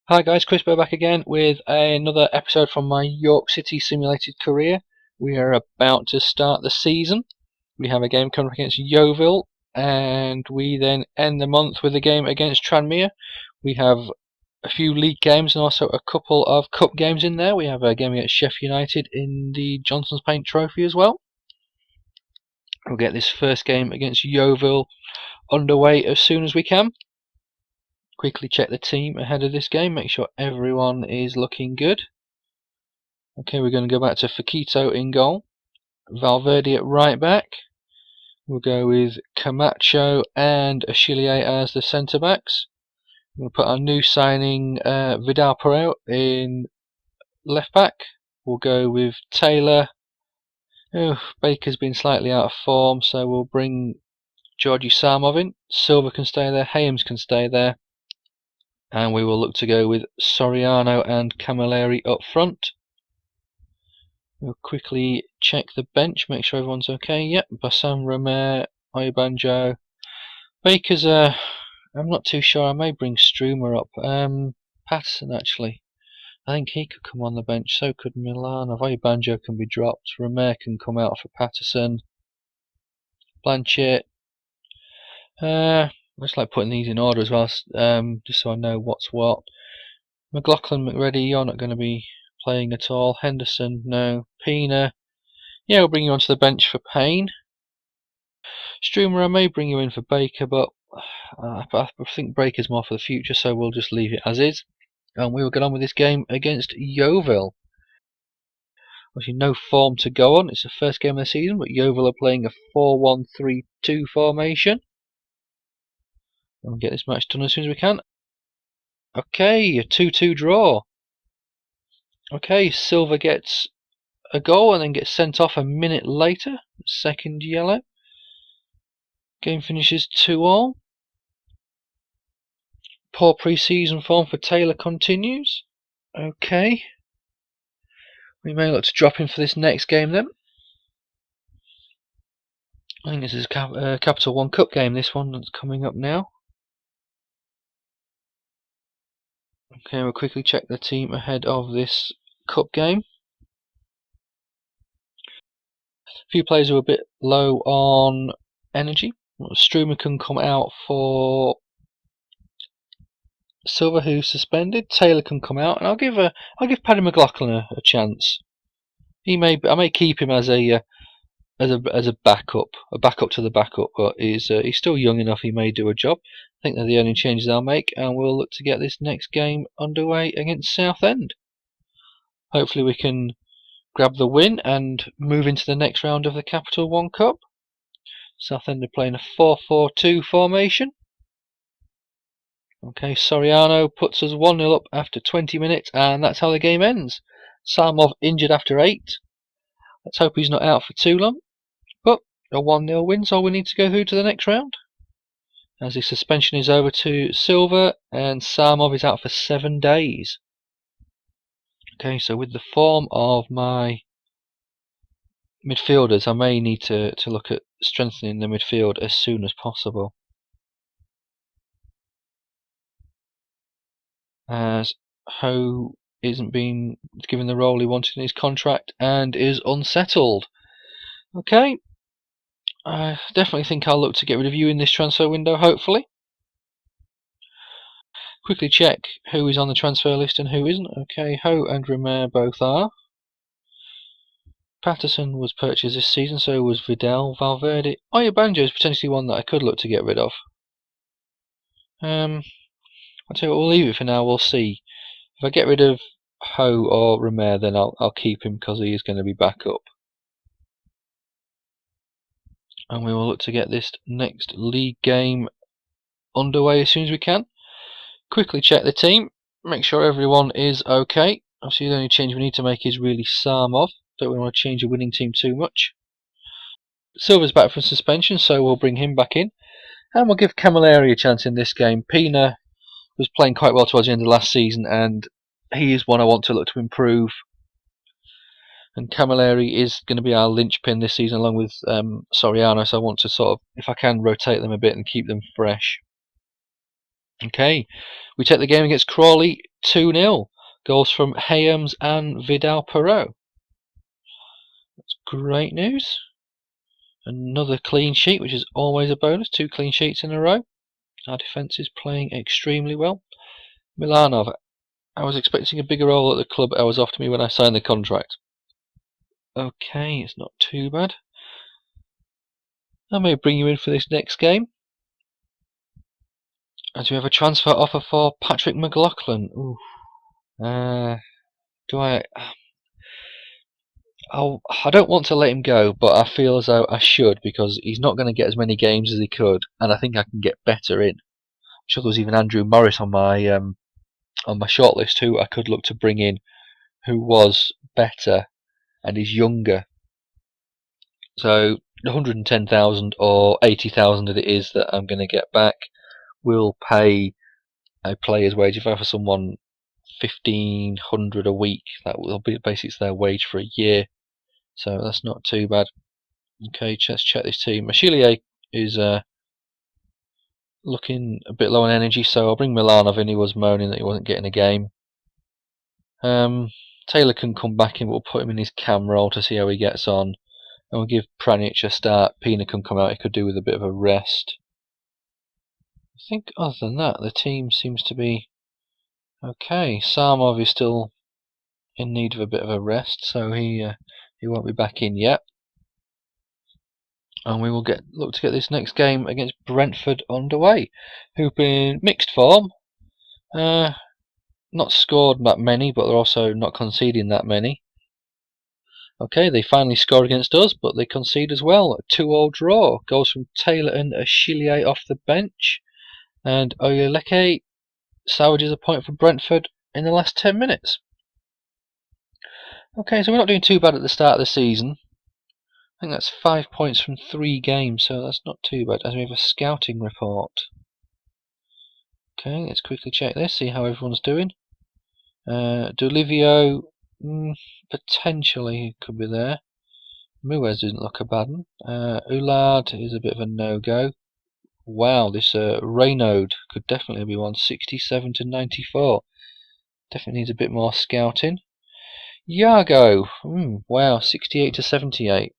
Hi guys, Chris Bear back again with another episode from my York City simulated career. We are about to start the season. We have a game coming against Yeovil, and we then end the month with a game against Tranmere. We have a few league games and also a couple of cup games in there. We have a game against Sheffield United in the Johnstones Paint Trophy as well. We'll get this first game against Yeovil underway as soon as we can. Quickly check the team ahead of this game, make sure everyone is looking good. Okay, we're going to go back to Fakito in goal, Valverde at right back. We'll go with Camacho and Achille as the centre backs. We'll put our new signing Vidal Pereira in left back. We'll go with Taylor. Oh, Baker's been slightly out of form, so we'll bring Georgi Sarmov in. Silva can stay there, Hayams can stay there. And we will look to go with Soriano and Camilleri up front. We'll quickly check the bench, make sure everyone's okay. Yep, Bassam, Romer, Oyebanjo. Baker's, I'm not too sure. I may bring Stroomer up. Patterson, actually. I think he could come on the bench. So could Milan. Oyebanjo can be dropped. Romer can come out for Patterson. Blanchett. I just like putting these in order as well, just so I know what's what. McLaughlin, McReady, you're not going to be playing at all. Henderson, no. Pina. Yeah, we'll bring you onto the bench for Payne. Stroomer, I may bring you in for Baker, but I think Baker's more for the future, so we'll just leave it as is. And we will get on with this game against Yeovil. Obviously, no form to go on. It's the first game of the season, but Yeovil are playing a 4-1-3-2 formation. We'll get this match done as soon as we can. Okay, a 2-2 draw. Okay, Silva gets a goal and then gets sent off a minute later. Second yellow. Game finishes 2-2. Poor pre-season form for Taylor continues. Okay. We may look to drop him for this next game then. I think this is a Capital One Cup game, this one that's coming up now. Okay, we'll quickly check the team ahead of this Cup game. A few players who are a bit low on energy. Stroomer can come out for Silva, who's suspended. Taylor can come out, and I'll give Paddy McLaughlin a chance. I may keep him as a backup to the backup, but he's still young enough. He may do a job. I think they're the only changes I'll make, and we'll look to get this next game underway against Southend. Hopefully, we can grab the win and move into the next round of the Capital One Cup. Southend are playing a 4-4-2 formation. Okay, Soriano puts us 1-0 up after 20 minutes, and that's how the game ends. Sarmov injured after 8. Let's hope he's not out for too long. But a 1-0 win's all we need to go through to the next round. As the suspension is over to Silva, and Sarmov is out for 7 days. Okay, so with the form of my midfielders, I may need to look at strengthening the midfield as soon as possible. As Ho isn't being given the role he wanted in his contract and is unsettled. Okay, I definitely think I'll look to get rid of you in this transfer window, hopefully. Quickly check who is on the transfer list and who isn't. Okay, Ho and Romer both are. Patterson was purchased this season, so was Vidal. Valverde. Oyebanjo is potentially one that I could look to get rid of. I'll tell you what, we'll leave it for now, we'll see. If I get rid of Ho or Romer, then I'll keep him because he is going to be back up. And we will look to get this next league game underway as soon as we can. Quickly check the team, make sure everyone is okay. Obviously the only change we need to make is really Sarmov. Don't want to change the winning team too much. Silva's back from suspension, so we'll bring him back in. And we'll give Camilleri a chance in this game. Pina was playing quite well towards the end of last season, and he is one I want to look to improve. And Camilleri is going to be our linchpin this season, along with Soriano, so I want to sort of, if I can, rotate them a bit and keep them fresh. Okay, we take the game against Crawley 2-0. Goals from Hayams and Vidal-Perot. That's great news. Another clean sheet, which is always a bonus. 2 clean sheets in a row. Our defence is playing extremely well. Milanov. I was expecting a bigger role at the club. I was offered me when I signed the contract. Okay, it's not too bad. I may bring you in for this next game, as we have a transfer offer for Patrick McLaughlin. Ooh. Do I? I don't want to let him go, but I feel as though I should, because he's not going to get as many games as he could, and I think I can get better in. I'm sure there was even Andrew Morris on my shortlist who I could look to bring in, who was better and is younger. So 110,000 or 80,000 that it is that I'm going to get back will pay a player's wage. If I offer someone 1,500 a week, that will be basically their wage for a year. So that's not too bad. Okay, let's check this team. Achillier is looking a bit low on energy, so I'll bring Milanov in. He was moaning that he wasn't getting a game. Taylor can come back in, but we'll put him in his cam role to see how he gets on. And we'll give Traniere a start. Pina can come out, he could do with a bit of a rest. I think other than that, the team seems to be okay. Sarmov is still in need of a bit of a rest, so he won't be back in yet. And we will look to get this next game against Brentford underway, who've been mixed form. Not scored that many, but they're also not conceding that many. Okay, they finally scored against us, but they concede as well. A 2-2 draw. Goals from Taylor and Achillier off the bench. And Oyeleke salvages a point for Brentford in the last 10 minutes. Okay, so we're not doing too bad at the start of the season. I think that's 5 points from 3 games, so that's not too bad. As we have a scouting report. Okay, let's quickly check this, see how everyone's doing. D'Olivio, potentially could be there. Muez doesn't look a bad one. Ulard is a bit of a no-go. Wow, this Reynaud could definitely be one. 67 to 94. Definitely needs a bit more scouting. Yago, wow, 68 to 78.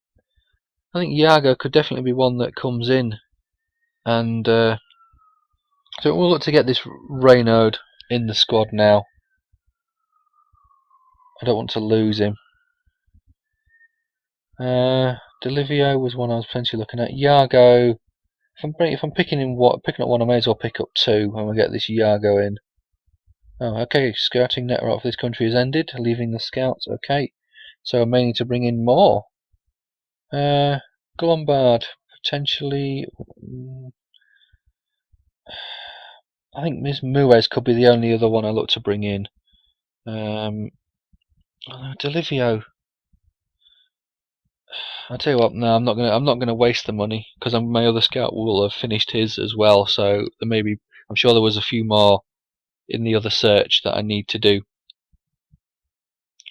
I think Yago could definitely be one that comes in. And so we'll look to get this Reynaud in the squad now. I don't want to lose him. D'Olivio was one I was potentially looking at. Yago, if I'm picking up one, I may as well pick up 2 when we get this Yago in. Oh, okay. Scouting network for this country has ended, leaving the scouts. Okay, so I may need to bring in more. Glombard potentially. I think Ms. Muez could be the only other one I look to bring in. D'Olivio. I'll tell you what. No, I'm not gonna waste the money, because my other scout will have finished his as well. So I'm sure there was a few more in the other search that I need to do.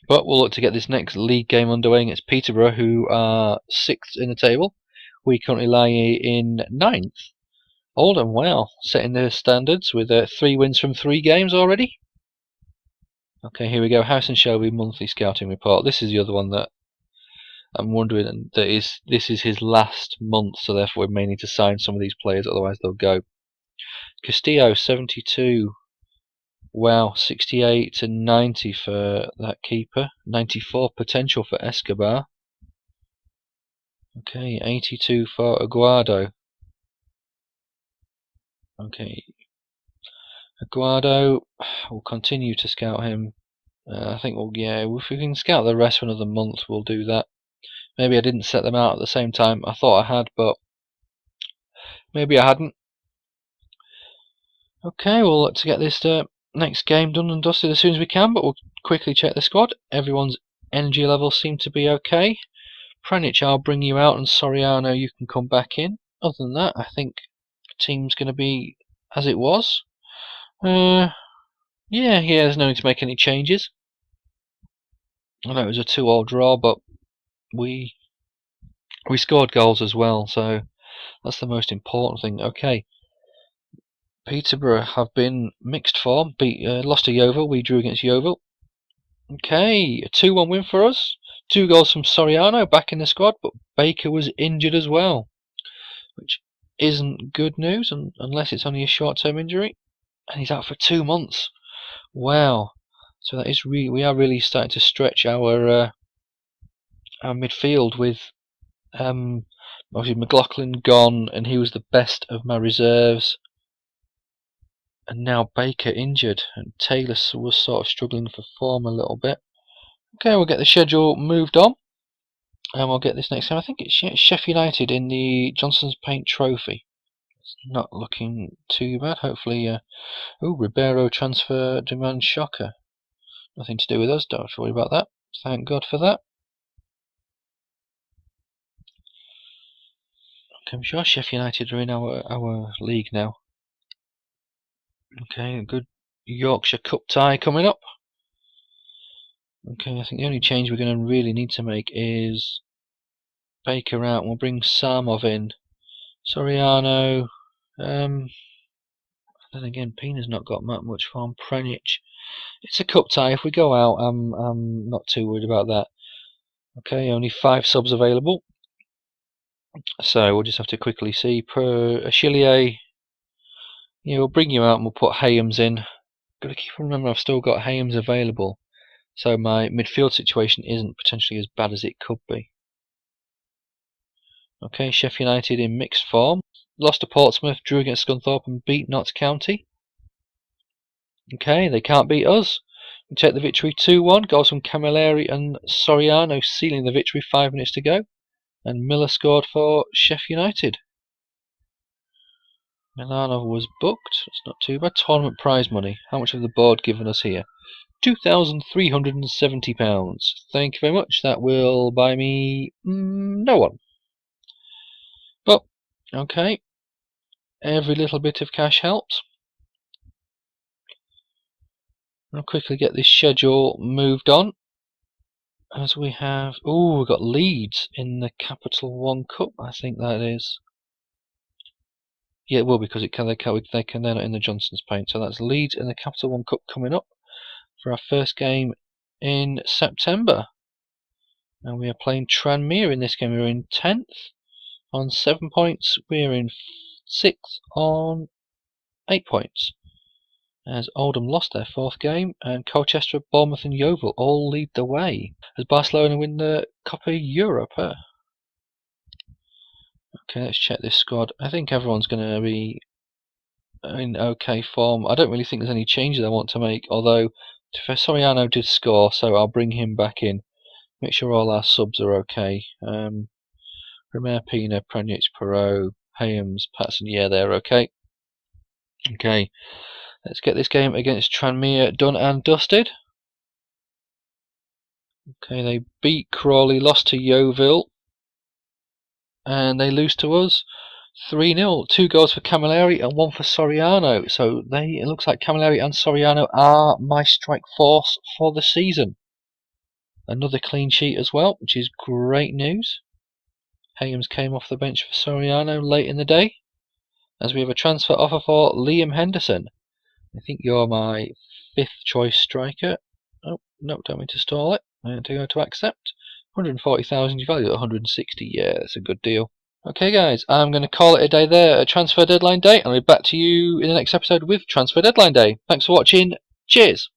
But we'll look to get this next league game underway against Peterborough, who are 6th in the table. We currently lie in 9th. Oldham, wow, setting their standards with 3 wins from 3 games already. Okay, here we go. House and Shelby monthly scouting report. This is the other one that I'm wondering this is his last month, so therefore we may need to sign some of these players, otherwise they'll go. Castillo, 72. Wow, 68 to 90 for that keeper. 94 potential for Escobar. Okay, 82 for Aguado. Okay, Aguado, we'll continue to scout him. I think if we can scout the rest for another month, we'll do that. Maybe I didn't set them out at the same time. I thought I had, but maybe I hadn't. Okay, we'll look to get this next game done and dusted as soon as we can, but we'll quickly check the squad. Everyone's energy levels seem to be okay. Pranic, I'll bring you out, and Soriano, you can come back in. Other than that, I think the team's going to be as it was. Yeah, there's no need to make any changes. I know it was a 2-2 draw, but we scored goals as well, so that's the most important thing. Okay, Peterborough have been mixed form. Lost to Yeovil. We drew against Yeovil. Okay, a 2-1 win for us. 2 goals from Soriano back in the squad, but Baker was injured as well, which isn't good news unless it's only a short-term injury, and he's out for 2 months. Wow, so that is we are really starting to stretch our midfield with obviously McLaughlin gone, and he was the best of my reserves, and now Baker injured, and Taylor was sort of struggling for form a little bit. Okay, we'll get the schedule moved on. And we'll get this next time. I think it's Sheffield United in the Johnstones Paint Trophy. It's not looking too bad. Hopefully, Ribeiro transfer demand shocker. Nothing to do with us. Don't have to worry about that. Thank God for that. Okay, I'm sure Sheffield United are in our league now. Okay, a good Yorkshire Cup tie coming up. Okay, I think the only change we're going to really need to make is Baker out, and we'll bring Samov in. Soriano. Then again, Pina's not got that much form. Traniere. It's a cup tie. If we go out, I'm not too worried about that. Okay, only 5 subs available. So we'll just have to quickly see. Per Achillier, we'll bring you out and we'll put Hayams in. Got to keep on remembering I've still got Hayams available. So my midfield situation isn't potentially as bad as it could be. Okay, Sheffield United in mixed form. Lost to Portsmouth, drew against Scunthorpe and beat Notts County. Okay, they can't beat us. We take the victory 2-1. Goals from Camilleri and Soriano sealing the victory. 5 minutes to go. And Miller scored for Sheffield United. Milano was booked. It's not too bad. Tournament prize money. How much have the board given us here? £2,370. Thank you very much. That will buy me no one. But, okay. Every little bit of cash helps. I'll quickly get this schedule moved on. As we have... Oh, we've got Leeds in the Capital One Cup, I think that is. Yeah, it will, because they're not in the Johnstones Paint. So that's Leeds in the Capital One Cup coming up for our first game in September. And we are playing Tranmere in this game. We're in 10th on 7 points. We're in 6th on 8 points. As Oldham lost their 4th game, and Colchester, Bournemouth and Yeovil all lead the way. As Barcelona win the Copa Europa. Okay, let's check this squad. I think everyone's going to be in okay form. I don't really think there's any changes I want to make, although Soriano did score, so I'll bring him back in. Make sure all our subs are okay. Romer, Pina, Pranic, Perot, Hayams, Patson, yeah, they're okay. Okay, let's get this game against Tranmere done and dusted. Okay, they beat Crawley, lost to Yeovil, and they lose to us 3-0. 2 goals for Camilleri and 1 for Soriano. So it looks like Camilleri and Soriano are my strike force for the season. Another clean sheet as well, which is great news. Hayams came off the bench for Soriano late in the day, as we have a transfer offer for Liam Henderson. I think you're my 5th choice striker. Oh, no, don't mean to stall it. I have to go to accept. 140,000, you value at 160. Yeah, that's a good deal. Okay, guys, I'm going to call it a day there at transfer deadline day, and I'll be back to you in the next episode with transfer deadline day. Thanks for watching. Cheers.